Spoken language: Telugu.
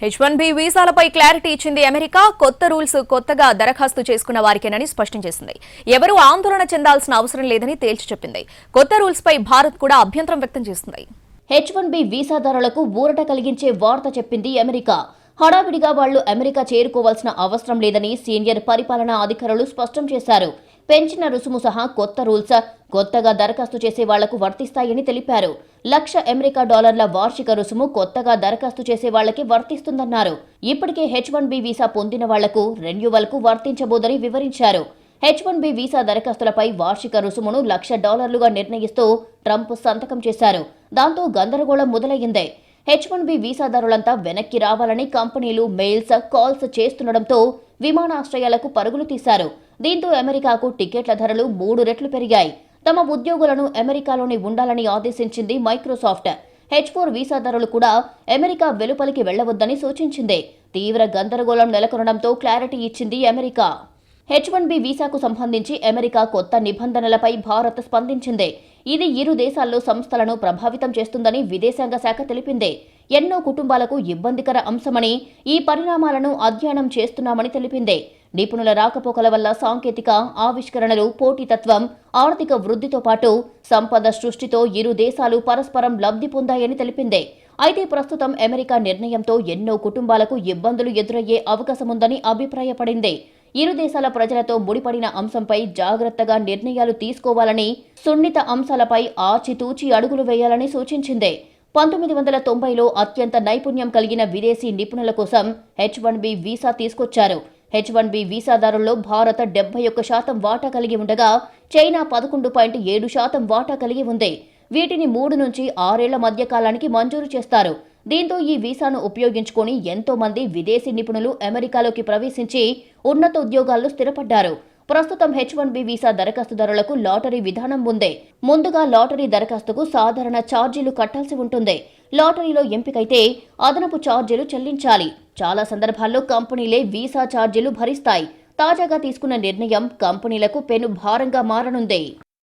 H1B వీసాలపై క్లారిటీ ఇచ్చింది అమెరికా. కొత్త రూల్స్ కొత్తగా దరఖాస్తు చేసుకున్న వారికేనని స్పష్టం చేసింది. ఎవరూ ఆందోళన చెందాల్సిన అవసరం లేదని తేల్చి చెప్పింది. కొత్త రూల్స్ పై భారత్ కూడా అభ్యంతరం వ్యక్తం చేసింది. H1B వీసాదారులకు ఊరట కలిగించే వార్త చెప్పింది అమెరికా. హడావిడిగా వాళ్లు అమెరికా చేరుకోవాల్సిన అవసరం లేదని సీనియర్ పరిపాలనా అధికారులు స్పష్టం చేశారు. పెంచిన రుసుము సహా కొత్త రూల్స్ కొత్తగా దరఖాస్తు చేసే వాళ్లకు వర్తిస్తాయని తెలిపారు. $1,00,000 వార్షిక రుసుము కొత్తగా దరఖాస్తు చేసే వాళ్లకి వర్తిస్తుందన్నారు. ఇప్పటికే H1B వీసా పొందిన వాళ్లకు రెన్యువల్కు వర్తించబోదని వివరించారు. H1B వీసా దరఖాస్తులపై వార్షిక రుసుమును $1,00,000గా నిర్ణయిస్తూ ట్రంప్ సంతకం చేశారు. దాంతో గందరగోళం మొదలయ్యింది. H1B వీసాదారులంతా వెనక్కి రావాలని కంపెనీలు మెయిల్స్, కాల్స్ చేస్తుండటంతో విమానాశ్రయాలకు పరుగులు తీశారు. దీంతో అమెరికాకు టికెట్ల ధరలు 3 రెట్లు పెరిగాయి. తమ ఉద్యోగులను అమెరికాలోనే ఉండాలని ఆదేశించింది మైక్రోసాఫ్ట్. H4 వీసాదారులు కూడా అమెరికా వెలుపలికి వెళ్లవద్దని సూచించింది. తీవ్ర గందరగోళం నెలకొనడంతో క్లారిటీ ఇచ్చింది అమెరికా. H1B వీసాకు సంబంధించి అమెరికా కొత్త నిబంధనలపై భారత్ స్పందించింది. ఇది ఇరు దేశాల్లో సంస్థలను ప్రభావితం చేస్తుందని విదేశాంగ శాఖ తెలిపింది. ఎన్నో కుటుంబాలకు ఇబ్బందికర అంశమని, ఈ పరిణామాలను అధ్యయనం చేస్తున్నామని తెలిపింది. నిపుణుల రాకపోకల వల్ల సాంకేతిక ఆవిష్కరణలు, పోటీతత్వం, ఆర్థిక వృద్ధితో పాటు సంపద సృష్టితో ఇరు దేశాలు పరస్పరం లబ్ధి పొందాయని తెలిపింది. అయితే ప్రస్తుతం అమెరికా నిర్ణయంతో ఎన్నో కుటుంబాలకు ఇబ్బందులు ఎదురయ్యే అవకాశముందని అభిప్రాయపడింది. ఇరు దేశాల ప్రజలతో ముడిపడిన అంశంపై జాగ్రత్తగా నిర్ణయాలు తీసుకోవాలని, సున్నిత అంశాలపై ఆచితూచి అడుగులు వేయాలని సూచించింది. 1990లో అత్యంత నైపుణ్యం కలిగిన విదేశీ నిపుణుల కోసం H1B వీసా తీసుకొచ్చారు. H1B వీసాదారుల్లో భారత్ 71% వాటా కలిగి ఉండగా చైనా 11.7% వాటా కలిగి ఉంది. వీటిని 3 నుంచి 6 ఏళ్ల మధ్య కాలానికి మంజూరు చేస్తారు. దీంతో ఈ వీసాను ఉపయోగించుకొని ఎంతో మంది విదేశీ నిపుణులు అమెరికాలోకి ప్రవేశించి ఉన్నత ఉద్యోగాల్లో స్థిరపడ్డారు. ప్రస్తుతం H1B వీసా దరఖాస్తుదారులకు లాటరీ విధానం ఉంది. ముందుగా లాటరీ దరఖాస్తుకు సాధారణ ఛార్జీలు కట్టాల్సి ఉంటుంది. లాటరీలో ఎంపికైతే అదనపు ఛార్జీలు చెల్లించాలి. చాలా సందర్భాల్లో కంపెనీలే వీసా ఛార్జీలు భరిస్తాయి. తాజాగా తీసుకున్న నిర్ణయం కంపెనీలకు పెను భారంగా మారనుంది.